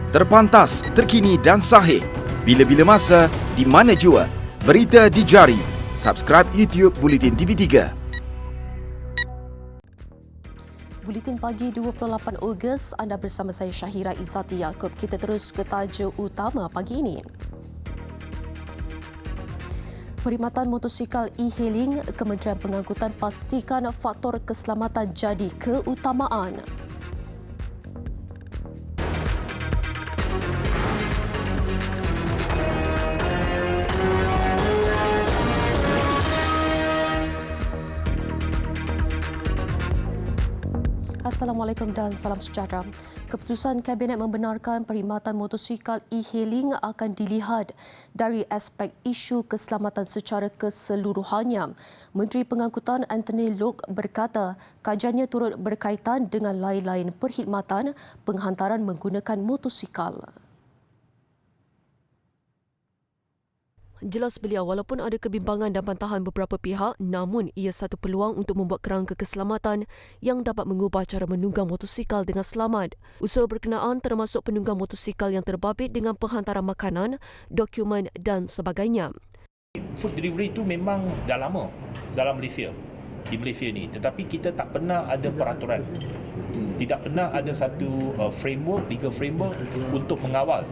Terpantas, terkini dan sahih. Bila-bila masa, di mana jua. Berita di jari. Subscribe YouTube Buletin TV3. Buletin pagi 28 Ogos, anda bersama saya Syahira Izzati Yaakob. Kita terus ke tajuk utama pagi ini. Perkhidmatan motosikal e-hailing, Kementerian Pengangkutan pastikan faktor keselamatan jadi keutamaan. Assalamualaikum dan salam sejahtera. Keputusan Kabinet membenarkan perkhidmatan motosikal e-hailing akan dilihat dari aspek isu keselamatan secara keseluruhannya. Menteri Pengangkutan Anthony Loke berkata kajiannya turut berkaitan dengan lain-lain perkhidmatan penghantaran menggunakan motosikal. Jelas beliau, walaupun ada kebimbangan dan bantahan beberapa pihak, namun ia satu peluang untuk membuat kerangka keselamatan yang dapat mengubah cara menunggang motosikal dengan selamat. Usaha berkenaan termasuk penunggang motosikal yang terbabit dengan penghantaran makanan, dokumen dan sebagainya. Food delivery itu memang dah lama dalam Malaysia, di Malaysia ni, tetapi kita tak pernah ada peraturan. Tidak pernah ada satu legal framework untuk mengawal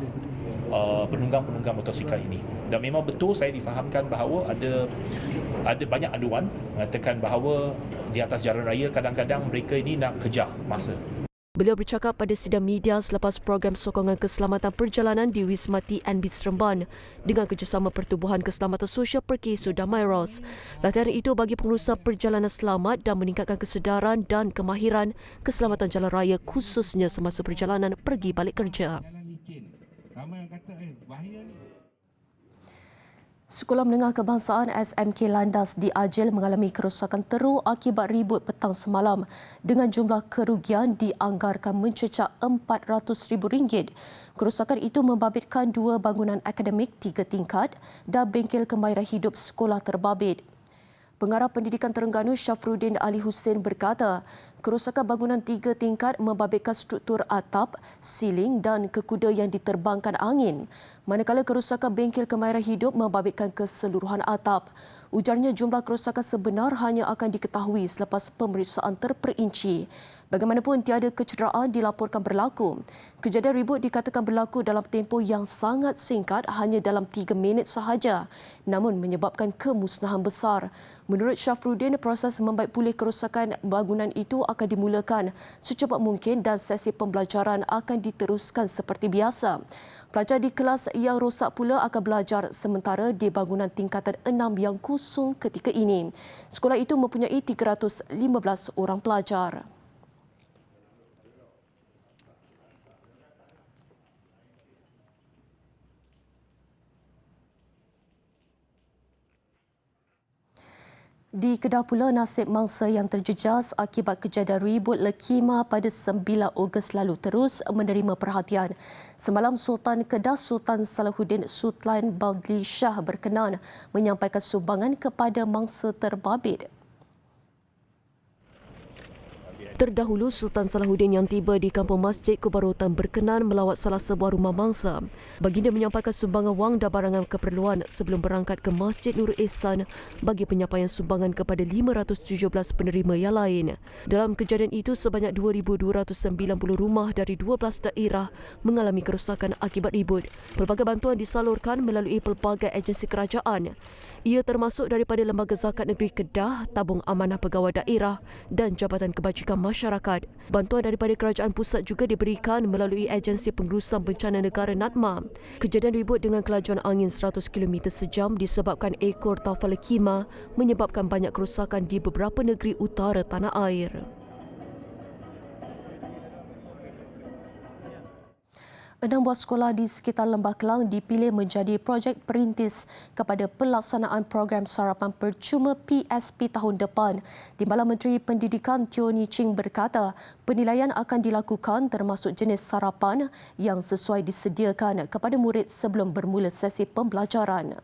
penunggang-penunggang motosikal ini. Dan memang betul saya difahamkan bahawa ada banyak aduan mengatakan bahawa di atas jalan raya kadang-kadang mereka ini nak kejar masa. Beliau bercakap pada sidang media selepas program sokongan keselamatan perjalanan di Wisma TNB Seremban dengan kerjasama Pertubuhan Keselamatan Sosial Perkeso dan Myros. Latihan itu bagi pengurusan perjalanan selamat dan meningkatkan kesedaran dan kemahiran keselamatan jalan raya khususnya semasa perjalanan pergi balik kerja. Sekolah Menengah Kebangsaan SMK Landas di Ajil mengalami kerosakan teruk akibat ribut petang semalam dengan jumlah kerugian dianggarkan mencecah RM400,000. Kerosakan itu membabitkan 2 bangunan akademik 3 tingkat dan bengkel kemahiran hidup sekolah terbabit. Pengarah Pendidikan Terengganu Syafruddin Ali Hussein berkata, kerosakan bangunan 3 tingkat membabitkan struktur atap, siling dan kekuda yang diterbangkan angin. Manakala kerosakan bengkel kemahiran hidup membabitkan keseluruhan atap. Ujarnya jumlah kerosakan sebenar hanya akan diketahui selepas pemeriksaan terperinci. Bagaimanapun tiada kecederaan dilaporkan berlaku. Kejadian ribut dikatakan berlaku dalam tempoh yang sangat singkat, hanya dalam 3 minit sahaja, namun menyebabkan kemusnahan besar. Menurut Syafruddin, proses membaik pulih kerosakan bangunan itu akan dimulakan secepat mungkin dan sesi pembelajaran akan diteruskan seperti biasa. Pelajar di kelas yang rosak pula akan belajar sementara di bangunan tingkatan 6 yang kosong ketika ini. Sekolah itu mempunyai 315 orang pelajar. Di Kedah pula, nasib mangsa yang terjejas akibat kejadian ribut lekima pada 9 Ogos lalu terus menerima perhatian. Semalam, Sultan Kedah Sultan Salahuddin Sultan Baldli Shah berkenan menyampaikan sumbangan kepada mangsa terbabit. Terdahulu, Sultan Salahuddin yang tiba di Kampung Masjid Kubarotan berkenan melawat salah sebuah rumah mangsa. Baginda menyampaikan sumbangan wang dan barangan keperluan sebelum berangkat ke Masjid Nurul Ihsan bagi penyampaian sumbangan kepada 517 penerima yang lain. Dalam kejadian itu, sebanyak 2,290 rumah dari 12 daerah mengalami kerosakan akibat ribut. Pelbagai bantuan disalurkan melalui pelbagai agensi kerajaan. Ia termasuk daripada Lembaga Zakat Negeri Kedah, Tabung Amanah Pegawai Daerah dan Jabatan Kebajikan Masyarakat. Bantuan daripada kerajaan pusat juga diberikan melalui Agensi Pengurusan Bencana Negara NADMA. Kejadian ribut dengan kelajuan angin 100 km sejam disebabkan ekor taufan lekima menyebabkan banyak kerosakan di beberapa negeri utara tanah air. 6 buah sekolah di sekitar Lembah Kelang dipilih menjadi projek perintis kepada pelaksanaan program sarapan percuma PSP tahun depan. Timbalan Menteri Pendidikan Teo Nii Ching berkata, penilaian akan dilakukan termasuk jenis sarapan yang sesuai disediakan kepada murid sebelum bermula sesi pembelajaran.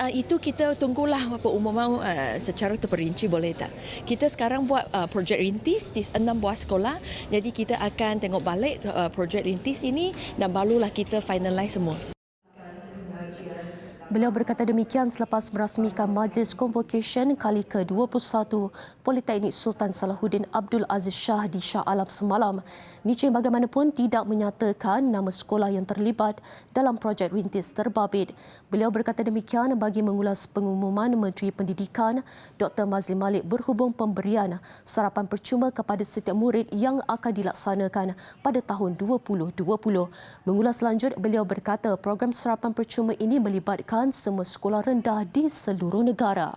itu kita tunggulah pengumuman secara terperinci, boleh tak? Kita sekarang buat projek rintis di 6 buah sekolah. Jadi kita akan tengok balik projek rintis ini dan barulah kita finalize semua. Beliau berkata demikian selepas merasmikan Majlis Convocation kali ke-21 Politeknik Sultan Salahuddin Abdul Aziz Shah di Shah Alam semalam. Nicing bagaimanapun tidak menyatakan nama sekolah yang terlibat dalam projek rintis terbabit. Beliau berkata demikian bagi mengulas pengumuman Menteri Pendidikan Dr. Mazli Malik berhubung pemberian sarapan percuma kepada setiap murid yang akan dilaksanakan pada tahun 2020. Mengulas lanjut, beliau berkata program sarapan percuma ini melibatkan semua sekolah rendah di seluruh negara.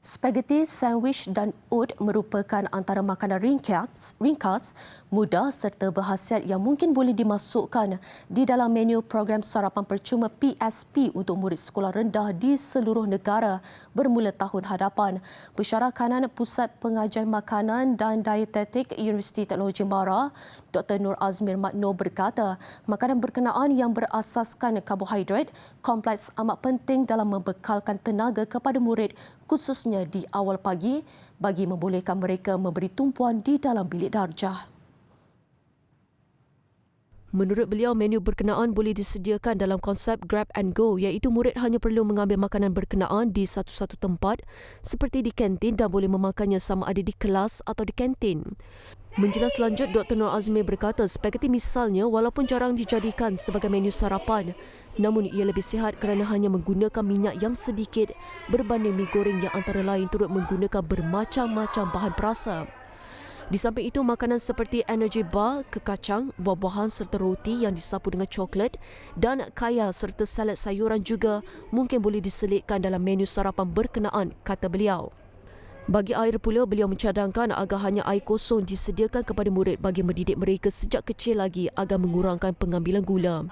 Spaghetti, sandwich dan oat merupakan antara makanan ringkas, mudah serta berkhasiat yang mungkin boleh dimasukkan di dalam menu program sarapan percuma PSP untuk murid sekolah rendah di seluruh negara bermula tahun hadapan. Pensyarah kanan Pusat Pengajian Makanan dan Dietetik Universiti Teknologi Mara, Dr. Nur Azmir Makno berkata, makanan berkenaan yang berasaskan karbohidrat kompleks amat penting dalam membekalkan tenaga kepada murid khususnya di awal pagi bagi membolehkan mereka memberi tumpuan di dalam bilik darjah. Menurut beliau, menu berkenaan boleh disediakan dalam konsep grab and go iaitu murid hanya perlu mengambil makanan berkenaan di satu-satu tempat seperti di kantin dan boleh memakannya sama ada di kelas atau di kantin. Menjelas lanjut, Dr. Nur Azmir berkata spaghetti misalnya walaupun jarang dijadikan sebagai menu sarapan, namun ia lebih sihat kerana hanya menggunakan minyak yang sedikit berbanding mi goreng yang antara lain turut menggunakan bermacam-macam bahan perasa. Di samping itu, makanan seperti energy bar, kekacang, buah-buahan serta roti yang disapu dengan coklat dan kaya serta salad sayuran juga mungkin boleh diselitkan dalam menu sarapan berkenaan, kata beliau. Bagi air pula, beliau mencadangkan agar hanya air kosong disediakan kepada murid bagi mendidik mereka sejak kecil lagi agar mengurangkan pengambilan gula.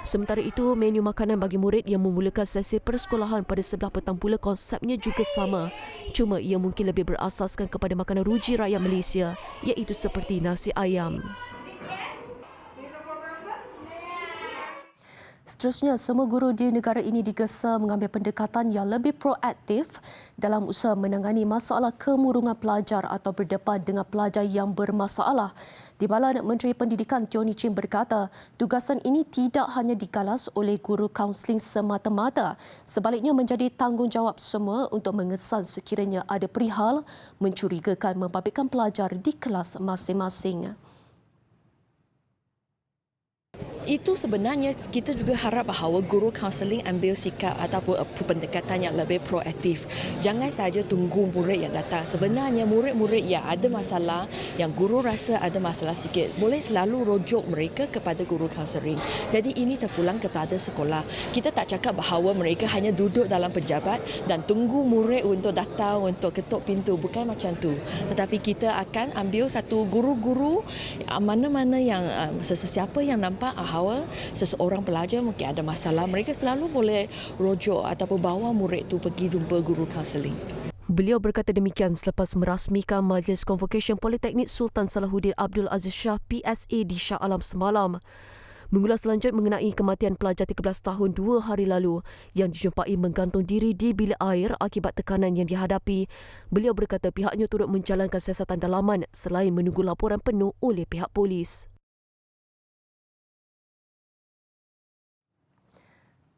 Sementara itu, menu makanan bagi murid yang memulakan sesi persekolahan pada 11 petang pula konsepnya juga sama. Cuma ia mungkin lebih berasaskan kepada makanan ruji rakyat Malaysia iaitu seperti nasi ayam. Seterusnya, semua guru di negara ini digesa mengambil pendekatan yang lebih proaktif dalam usaha menangani masalah kemurungan pelajar atau berdepan dengan pelajar yang bermasalah. Timbalan Menteri Pendidikan Teo Nii Chin berkata, tugasan ini tidak hanya digalas oleh guru kaunseling semata-mata, sebaliknya menjadi tanggungjawab semua untuk mengesan sekiranya ada perihal mencurigakan membabitkan pelajar di kelas masing-masing. Itu sebenarnya kita juga harap bahawa guru kaunseling ambil sikap ataupun pendekatan yang lebih proaktif. Jangan saja tunggu murid yang datang. Sebenarnya murid-murid yang ada masalah, yang guru rasa ada masalah sikit, boleh selalu rujuk mereka kepada guru kaunseling. Jadi ini terpulang kepada sekolah. Kita tak cakap bahawa mereka hanya duduk dalam pejabat dan tunggu murid untuk datang, untuk ketuk pintu. Bukan macam tu. Tetapi kita akan ambil satu guru-guru mana-mana yang sesiapa yang nampak bahawa seseorang pelajar mungkin ada masalah, mereka selalu boleh rujuk ataupun bawa murid tu pergi jumpa guru kaunseling. Beliau berkata demikian selepas merasmikan Majlis Convocation Politeknik Sultan Salahuddin Abdul Aziz Shah PSA di Shah Alam semalam. Mengulas lanjut mengenai kematian pelajar 13 tahun 2 hari lalu yang dijumpai menggantung diri di bilik air akibat tekanan yang dihadapi, beliau berkata pihaknya turut menjalankan siasatan dalaman selain menunggu laporan penuh oleh pihak polis.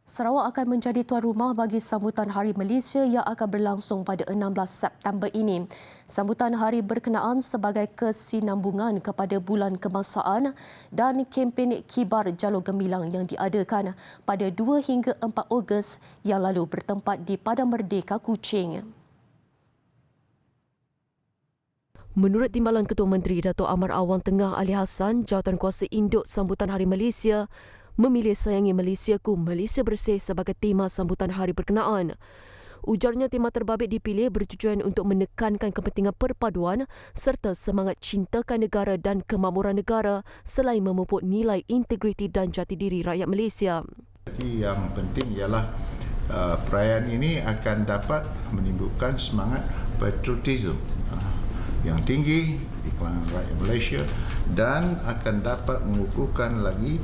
Sarawak akan menjadi tuan rumah bagi sambutan Hari Malaysia yang akan berlangsung pada 16 September ini. Sambutan hari berkenaan sebagai kesinambungan kepada bulan kebangsaan dan kempen Kibar Jalur Gemilang yang diadakan pada 2 hingga 4 Ogos yang lalu bertempat di Padang Merdeka, Kuching. Menurut Timbalan Ketua Menteri Dato' Amar Awang Tengah Ali Hassan, Jawatankuasa Induk Sambutan Hari Malaysia memilih Sayangi Malaysiaku, Malaysia Bersih sebagai tema sambutan hari berkenaan. Ujarnya tema terbabit dipilih bertujuan untuk menekankan kepentingan perpaduan serta semangat cintakan negara dan kemakmuran negara selain memupuk nilai integriti dan jati diri rakyat Malaysia. Jadi yang penting ialah perayaan ini akan dapat menimbulkan semangat patriotisme yang tinggi di kalangan rakyat Malaysia dan akan dapat mengukuhkan lagi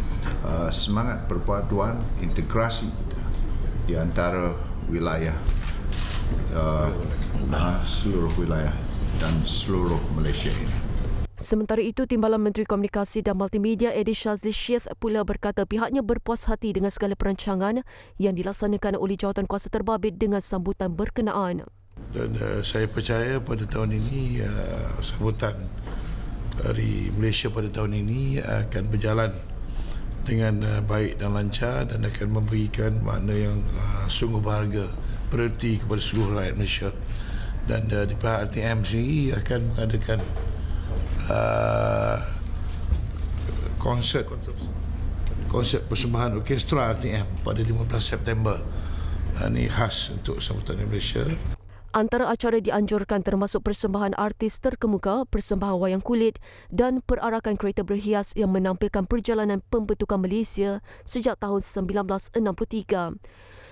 semangat perpaduan integrasi kita di antara wilayah seluruh wilayah dan seluruh Malaysia ini. Sementara itu, Timbalan Menteri Komunikasi dan Multimedia Edi Shazli Syed pula berkata pihaknya berpuas hati dengan segala perancangan yang dilaksanakan oleh Jawatankuasa Terbabit dengan sambutan berkenaan. Dan saya percaya pada tahun ini sambutan Hari Malaysia pada tahun ini akan berjalan dengan baik dan lancar dan akan memberikan makna yang sungguh berharga, bererti kepada seluruh rakyat Malaysia. Dan di pihak RTM sendiri akan mengadakan konsert persembahan orkestra RTM pada 15 September. Ini khas untuk sambutan Malaysia. Antara acara dianjurkan termasuk persembahan artis terkemuka, persembahan wayang kulit dan perarakan kereta berhias yang menampilkan perjalanan pembentukan Malaysia sejak tahun 1963.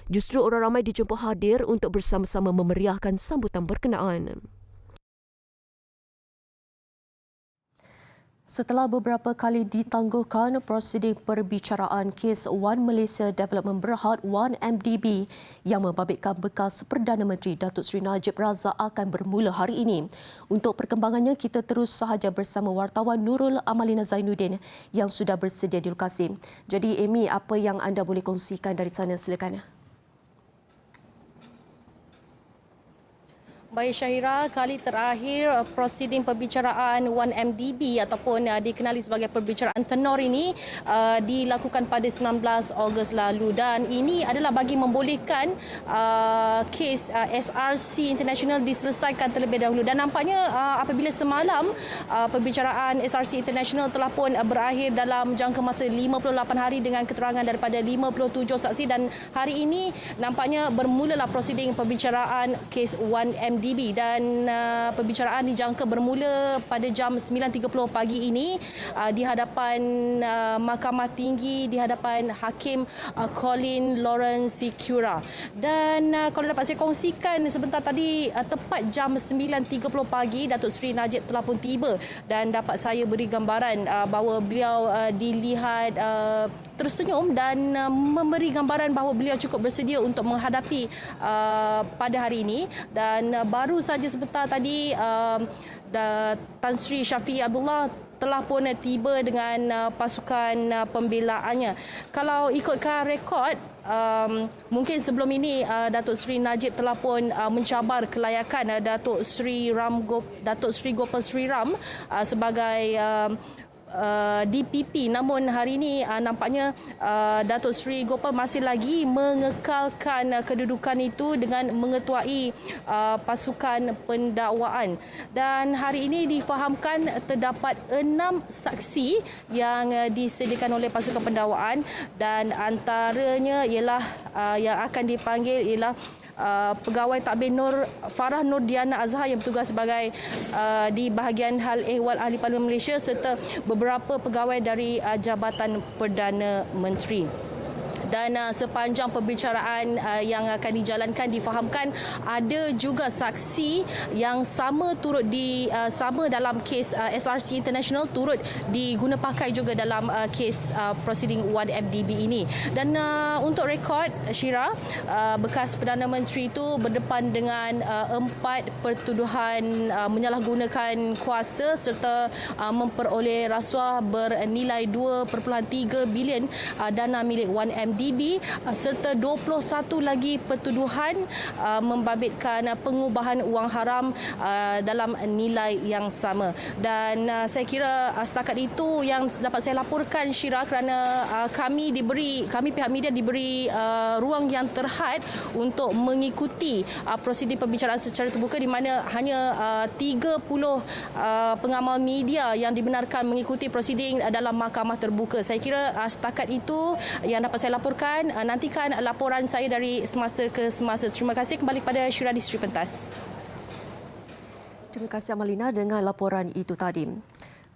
Justru orang ramai dijemput hadir untuk bersama-sama memeriahkan sambutan berkenaan. Setelah beberapa kali ditangguhkan, prosiding perbicaraan kes One Malaysia Development Berhad 1MDB yang membabitkan bekas Perdana Menteri Datuk Seri Najib Razak akan bermula hari ini. Untuk perkembangannya, kita terus sahaja bersama wartawan Nurul Amalina Zainuddin yang sudah bersedia di lokasi. Jadi Amy, apa yang anda boleh kongsikan dari sana? Silakan. Baik Syahira, kali terakhir prosiding perbicaraan 1MDB ataupun dikenali sebagai perbicaraan tenor ini dilakukan pada 19 Ogos lalu dan ini adalah bagi membolehkan kes SRC International diselesaikan terlebih dahulu dan nampaknya apabila semalam perbicaraan SRC International telah pun berakhir dalam jangka masa 58 hari dengan keterangan daripada 57 saksi dan hari ini nampaknya bermulalah prosiding perbicaraan kes 1MDB dan perbicaraan dijangka bermula pada jam 9.30 pagi ini di hadapan Mahkamah Tinggi, di hadapan Hakim Colin Lawrence Sikura. Dan kalau dapat saya kongsikan sebentar tadi, tepat jam 9.30 pagi, Datuk Seri Najib telah pun tiba dan dapat saya beri gambaran bahawa beliau dilihat tersenyum dan memberi gambaran bahawa beliau cukup bersedia untuk menghadapi pada hari ini. Dan baru saja sebentar tadi Tan Sri Syafiee Abdullah telah pun tiba dengan pasukan pembelaannya. Kalau ikutkan rekod, mungkin sebelum ini Datuk Seri Najib telah pun mencabar kelayakan Datuk Seri Gopal Sri Ram sebagai DPP, namun hari ini nampaknya Datuk Seri Gopal masih lagi mengekalkan kedudukan itu dengan mengetuai pasukan pendakwaan. Dan hari ini difahamkan terdapat 6 saksi yang disediakan oleh pasukan pendakwaan dan antaranya ialah yang akan dipanggil ialah Pegawai Takbir Farah Nur Diana Azhar yang bertugas sebagai di bahagian hal ehwal Ahli Parlimen Malaysia serta beberapa pegawai dari Jabatan Perdana Menteri. Dan sepanjang perbicaraan yang akan dijalankan difahamkan ada juga saksi yang sama sama dalam kes SRC International turut diguna pakai juga dalam kes prosiding 1MDB ini. Dan untuk rekod Syira, bekas Perdana Menteri itu berdepan dengan 4 pertuduhan menyalahgunakan kuasa serta memperoleh rasuah bernilai 2.3 bilion dana milik 1MDB serta 21 lagi pertuduhan membabitkan pengubahan wang haram dalam nilai yang sama. Dan saya kira setakat itu yang dapat saya laporkan Syira, kerana kami pihak media diberi ruang yang terhad untuk mengikuti prosedur pembicaraan secara terbuka di mana hanya 30 pengamal media yang dibenarkan mengikuti prosiding dalam mahkamah terbuka. Saya kira setakat itu yang dapat saya laporkan. Nantikan laporan saya dari semasa ke semasa. Terima kasih, kembali pada Syura Distrik Pentas. Terima kasih Amalina dengan laporan itu tadi.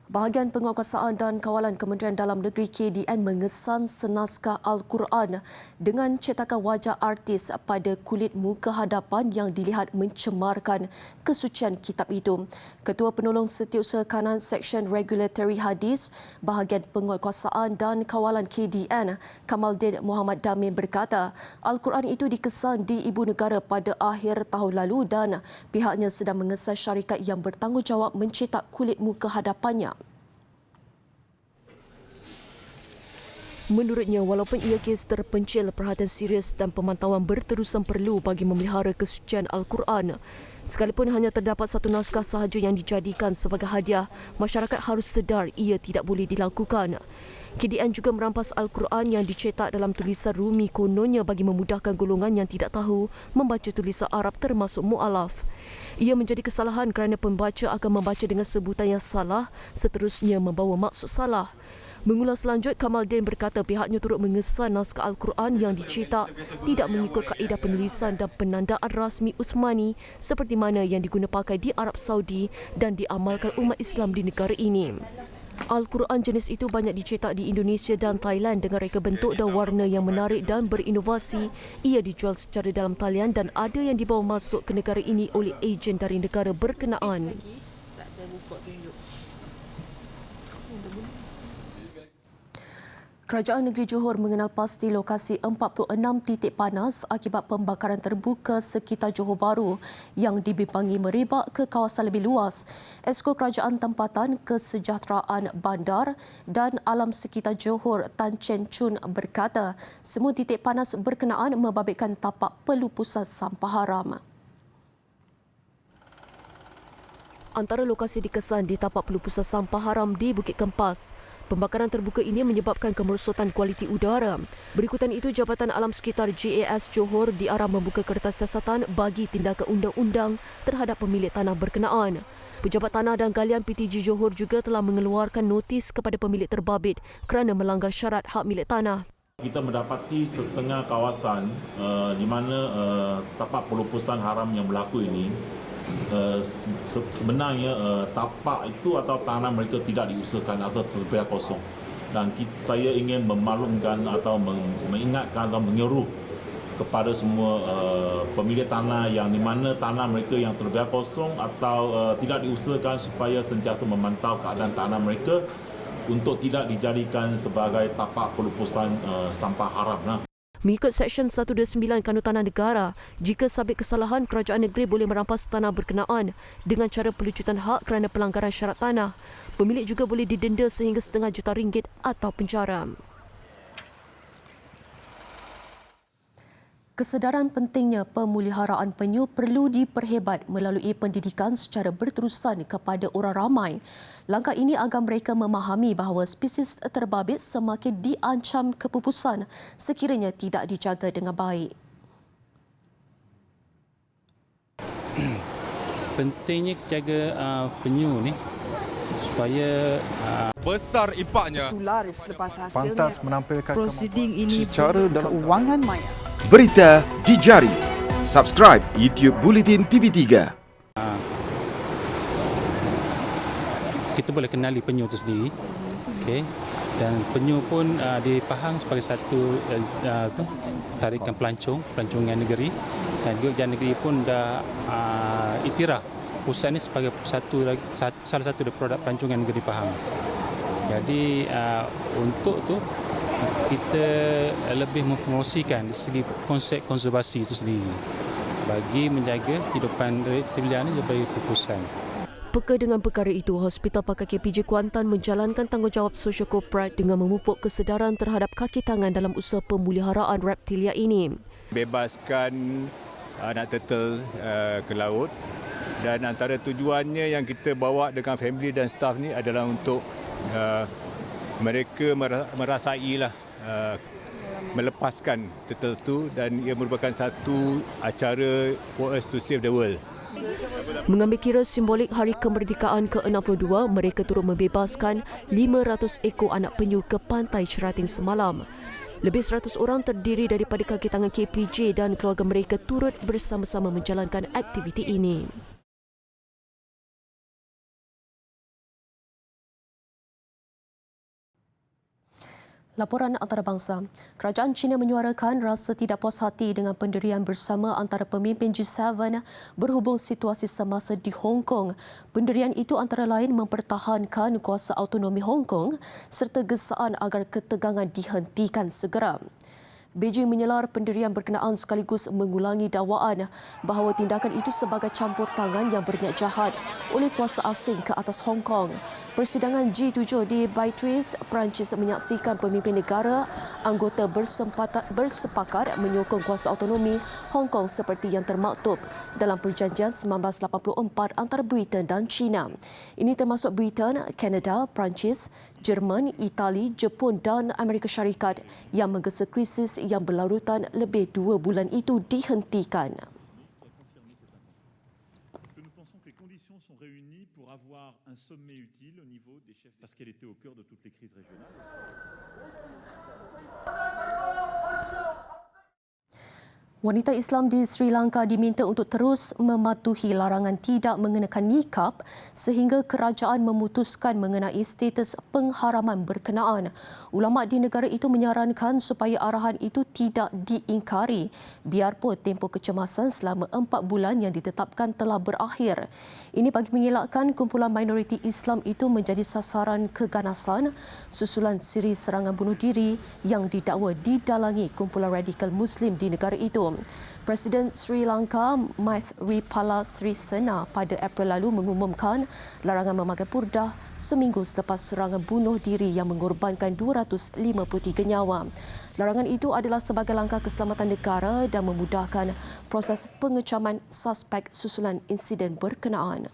Bahagian Penguatkuasaan dan Kawalan Kementerian Dalam Negeri KDN mengesan senaskah Al-Quran dengan cetakan wajah artis pada kulit muka hadapan yang dilihat mencemarkan kesucian kitab itu. Ketua Penolong Setiausaha Kanan Seksyen Regulatory Hadis Bahagian Penguatkuasaan dan Kawalan KDN Kamaldin Muhammad Damin berkata, Al-Quran itu dikesan di Ibu Negara pada akhir tahun lalu dan pihaknya sedang mengesan syarikat yang bertanggungjawab mencetak kulit muka hadapannya. Menurutnya, walaupun ia kes terpencil, perhatian serius dan pemantauan berterusan perlu bagi memelihara kesucian Al-Quran. Sekalipun hanya terdapat satu naskah sahaja yang dijadikan sebagai hadiah, masyarakat harus sedar ia tidak boleh dilakukan. KDN juga merampas Al-Quran yang dicetak dalam tulisan Rumi kononnya bagi memudahkan golongan yang tidak tahu membaca tulisan Arab termasuk mu'alaf. Ia menjadi kesalahan kerana pembaca akan membaca dengan sebutan yang salah, seterusnya membawa maksud salah. Mengulas lanjut, Kamaldin berkata pihaknya turut mengesan naskah Al-Quran yang dicetak tidak mengikut kaedah penulisan dan penandaan rasmi Uthmani seperti mana yang diguna pakai di Arab Saudi dan diamalkan umat Islam di negara ini. Al-Quran jenis itu banyak dicetak di Indonesia dan Thailand dengan reka bentuk dan warna yang menarik dan berinovasi. Ia dijual secara dalam talian dan ada yang dibawa masuk ke negara ini oleh ejen dari negara berkenaan. Kerajaan Negeri Johor mengenal pasti lokasi 46 titik panas akibat pembakaran terbuka sekitar Johor Bahru yang dibimbangi merebak ke kawasan lebih luas. Esko Kerajaan Tempatan Kesejahteraan Bandar dan Alam Sekitar Johor Tan Chen Chun berkata semua titik panas berkenaan membabitkan tapak pelupusan sampah haram. Antara lokasi dikesan di tapak pelupusan sampah haram di Bukit Kempas. Pembakaran terbuka ini menyebabkan kemerosotan kualiti udara. Berikutan itu, Jabatan Alam Sekitar JAS Johor diarah membuka kertas siasatan bagi tindakan undang-undang terhadap pemilik tanah berkenaan. Pejabat Tanah dan Galian PTG Johor juga telah mengeluarkan notis kepada pemilik terbabit kerana melanggar syarat hak milik tanah. Kita mendapati sesetengah kawasan di mana tapak pelupusan haram yang berlaku ini sebenarnya tapak itu atau tanah mereka tidak diusahakan atau terbiar kosong. Dan saya ingin memaklumkan atau mengingatkan atau menyeru kepada semua pemilik tanah yang di mana tanah mereka yang terbiar kosong atau tidak diusahakan supaya sentiasa memantau keadaan tanah mereka untuk tidak dijadikan sebagai tapak pelupusan sampah haram. Mengikut Seksyen 129 Kanun Tanah Negara, jika sabit kesalahan, kerajaan negeri boleh merampas tanah berkenaan dengan cara pelucutan hak kerana pelanggaran syarat tanah. Pemilik juga boleh didenda sehingga RM1.5 juta atau penjara. Kesedaran pentingnya pemeliharaan penyu perlu diperhebat melalui pendidikan secara berterusan kepada orang ramai. Langkah ini agar mereka memahami bahawa spesies terbabit semakin diancam kepupusan sekiranya tidak dijaga dengan baik. Pentingnya jaga penyu ni supaya besar impaknya. Tular selepas hasilnya. Pantas menampilkan prosiding ini secara dan kewangan maya. Berita di jari. Subscribe YouTube Bulletin TV3. kita boleh kenali penyu itu sendiri. Okey. Dan penyu pun dipahang sebagai satu tarikan pelancongan negeri, dan juga kerajaan negeri pun dah iktiraf pusat ini sebagai salah satu produk pelancongan negeri Pahang. Jadi untuk tu kita lebih mempromosikan dari segi konsep konservasi itu sendiri bagi menjaga kehidupan reptilian ini sebagai pupusan. Peka dengan perkara itu, Hospital Pakar KPJ Kuantan menjalankan tanggungjawab sosial korporat dengan memupuk kesedaran terhadap kaki tangan dalam usaha pemeliharaan reptilia ini. Bebaskan anak turtle ke laut, dan antara tujuannya yang kita bawa dengan family dan staff ni adalah untuk mereka merasailah melepaskan turtle tu, dan ia merupakan satu acara for us to save the world. Mengambil kira simbolik Hari Kemerdekaan ke-62, mereka turut membebaskan 500 ekor anak penyu ke pantai Cerating semalam. Lebih 100 orang terdiri daripada kaki tangan KPJ dan keluarga mereka turut bersama-sama menjalankan aktiviti ini. Laporan antarabangsa. Kerajaan China menyuarakan rasa tidak puas hati dengan pendirian bersama antara pemimpin G7 berhubung situasi semasa di Hong Kong. Pendirian itu antara lain mempertahankan kuasa autonomi Hong Kong serta gesaan agar ketegangan dihentikan segera. Beijing menyelar pendirian berkenaan sekaligus mengulangi dakwaan bahawa tindakan itu sebagai campur tangan yang berniat jahat oleh kuasa asing ke atas Hong Kong. Persidangan G7 di Beatrice, Perancis menyaksikan pemimpin negara anggota bersepakat menyokong kuasa autonomi Hong Kong seperti yang termaktub dalam perjanjian 1984 antara Britain dan China. Ini termasuk Britain, Kanada, Perancis, Jerman, Itali, Jepun dan Amerika Syarikat yang menggesa krisis yang berlarutan lebih 2 bulan itu dihentikan. Parce qu'elle était au cœur de toutes les crises régionales. Wanita Islam di Sri Lanka diminta untuk terus mematuhi larangan tidak mengenakan nikab sehingga kerajaan memutuskan mengenai status pengharaman berkenaan. Ulama di negara itu menyarankan supaya arahan itu tidak diingkari biarpun tempoh kecemasan selama 4 bulan yang ditetapkan telah berakhir. Ini bagi mengelakkan kumpulan minoriti Islam itu menjadi sasaran keganasan susulan siri serangan bunuh diri yang didakwa didalangi kumpulan radikal Muslim di negara itu. Presiden Sri Lanka Maithripala Sirisena pada April lalu mengumumkan larangan memakai purdah seminggu selepas serangan bunuh diri yang mengorbankan 253 nyawa. Larangan itu adalah sebagai langkah keselamatan negara dan memudahkan proses pengecaman suspek susulan insiden berkenaan.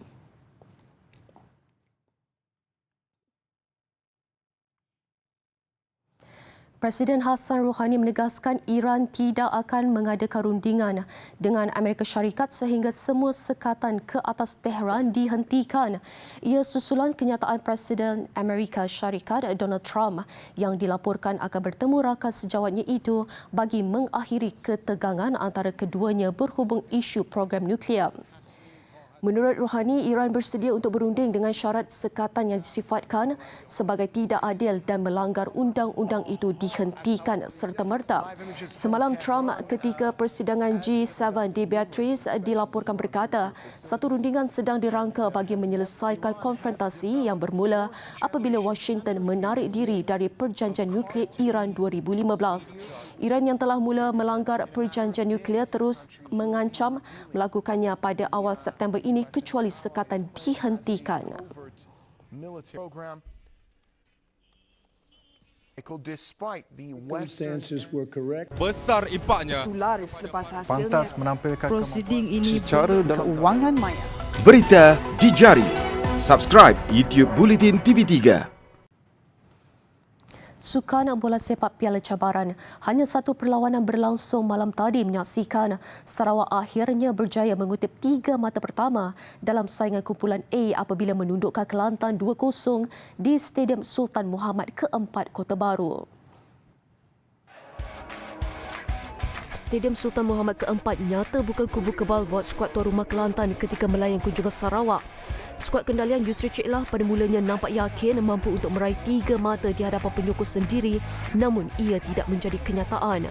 Presiden Hassan Rouhani menegaskan Iran tidak akan mengadakan rundingan dengan Amerika Syarikat sehingga semua sekatan ke atas Tehran dihentikan. Ia susulan kenyataan Presiden Amerika Syarikat Donald Trump yang dilaporkan akan bertemu rakan sejawatnya itu bagi mengakhiri ketegangan antara keduanya berhubung isu program nuklear. Menurut Rouhani, Iran bersedia untuk berunding dengan syarat sekatan yang disifatkan sebagai tidak adil dan melanggar undang-undang itu dihentikan serta-merta. Semalam Trump ketika persidangan G7 di Beatrice dilaporkan berkata, satu rundingan sedang dirangka bagi menyelesaikan konfrontasi yang bermula apabila Washington menarik diri dari perjanjian nuklear Iran 2015. Iran yang telah mula melanggar perjanjian nuklear terus mengancam melakukannya pada awal September ini kecuali sekatan dihentikan. Besar impaknya. Pantas menampilkan prosiding ini secara keuangan maya. Berita di jari. Subscribe YouTube Bulletin TV3. Sukan bola sepak Piala Cabaran. Hanya satu perlawanan berlangsung malam tadi menyaksikan Sarawak akhirnya berjaya mengutip 3 mata pertama dalam saingan kumpulan A apabila menundukkan Kelantan 2-0 di Stadium Sultan Muhammad ke-4 Kota Baru. Stadium Sultan Muhammad ke-4 nyata bukan kubu kebal buat skuad tuan rumah Kelantan ketika melayan kunjungan Sarawak. Skuad kendalian Yusri Cik Lah pada mulanya nampak yakin mampu untuk meraih 3 mata di hadapan penyokong sendiri, namun ia tidak menjadi kenyataan.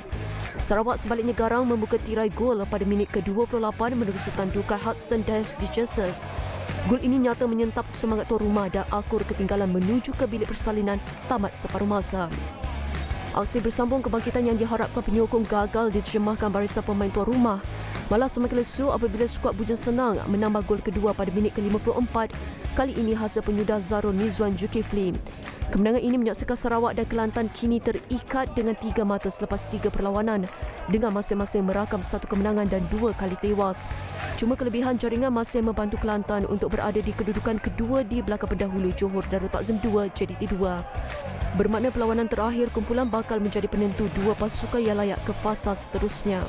Sarawak sebaliknya garang membuka tirai gol pada minit ke-28 menerusi tandukan Hudson Des di Jesus. Gol ini nyata menyentap semangat tuan rumah dan akur ketinggalan menuju ke bilik persalinan tamat separuh masa. Aksi bersambung kebangkitan yang diharapkan penyokong gagal diterjemahkan barisan pemain tuan rumah. Malah semakin lesu apabila skuad Bujan Senang menambah gol kedua pada minit ke-54, kali ini hasil penyudah Zarul Nizwan Zulkifli. Kemenangan ini menyaksikan Sarawak dan Kelantan kini terikat dengan 3 mata selepas 3 perlawanan dengan masing-masing merakam 1 kemenangan dan 2 kali tewas. Cuma kelebihan jaringan masih membantu Kelantan untuk berada di kedudukan kedua di belakang pendahulu Johor Darul Takzim 2 JDT 2. Bermakna perlawanan terakhir kumpulan bakal menjadi penentu 2 pasukan yang layak ke fasa seterusnya.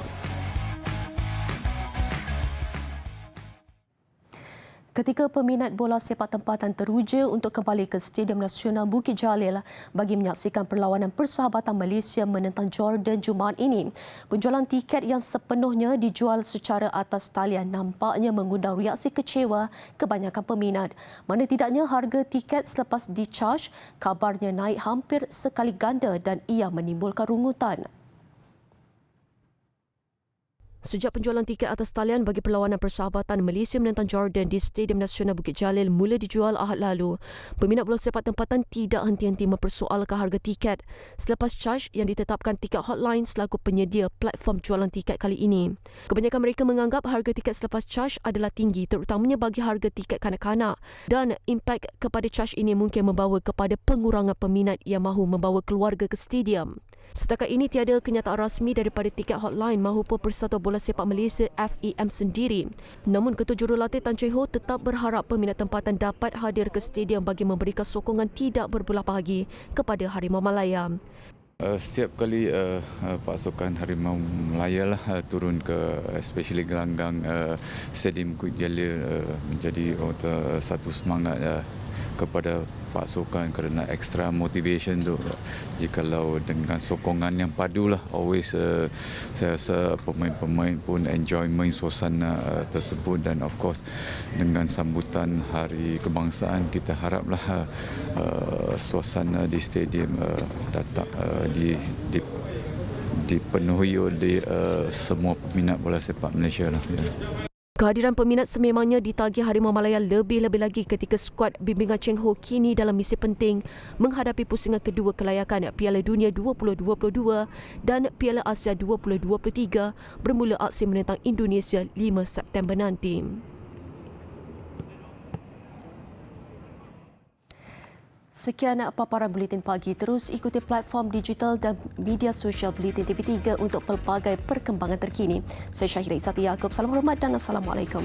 Ketika peminat bola sepak tempatan teruja untuk kembali ke Stadium Nasional Bukit Jalil bagi menyaksikan perlawanan persahabatan Malaysia menentang Jordan Jumaat ini. Penjualan tiket yang sepenuhnya dijual secara atas talian nampaknya mengundang reaksi kecewa kebanyakan peminat. Mana tidaknya harga tiket selepas di-charge kabarnya naik hampir sekali ganda dan ia menimbulkan rungutan. Sejak penjualan tiket atas talian bagi perlawanan persahabatan Malaysia menentang Jordan di Stadium Nasional Bukit Jalil mula dijual Ahad lalu, peminat bola sepak tempatan tidak henti-henti mempersoalkan harga tiket selepas charge yang ditetapkan Tiket Hotline selaku penyedia platform jualan tiket kali ini. Kebanyakan mereka menganggap harga tiket selepas charge adalah tinggi terutamanya bagi harga tiket kanak-kanak dan impak kepada charge ini mungkin membawa kepada pengurangan peminat yang mahu membawa keluarga ke stadium. Setakat ini tiada kenyataan rasmi daripada Tiket Hotline maupun Persatuan Bola Sepak Malaysia FEM sendiri. Namun Ketua Jurulatih Tan Cheng Ho tetap berharap peminat tempatan dapat hadir ke stadium bagi memberikan sokongan tidak berbelah bagi kepada Harimau Malaya. Setiap kali pasukan Harimau Malaya turun ke especially gelanggang Stadium Bukit Jalil menjadi satu semangat kepada pasukan kerana extra motivation tu. Jikalau dengan sokongan yang padulah always saya rasa pemain-pemain pun enjoy main suasana tersebut dan of course dengan sambutan Hari Kebangsaan kita haraplah suasana di stadium dipenuhi oleh semua peminat bola sepak Malaysia lah. Ya. Kehadiran peminat sememangnya ditagih Harimau Malaya lebih-lebih lagi ketika skuad bimbingan Cheng Ho kini dalam misi penting menghadapi pusingan kedua kelayakan Piala Dunia 2022 dan Piala Asia 2023 bermula aksi menentang Indonesia 5 September nanti. Sekian paparan Buletin Pagi. Terus ikuti platform digital dan media sosial Buletin TV3 untuk pelbagai perkembangan terkini. Saya Syahira Izzati Yaakob. Salam hormat dan Assalamualaikum.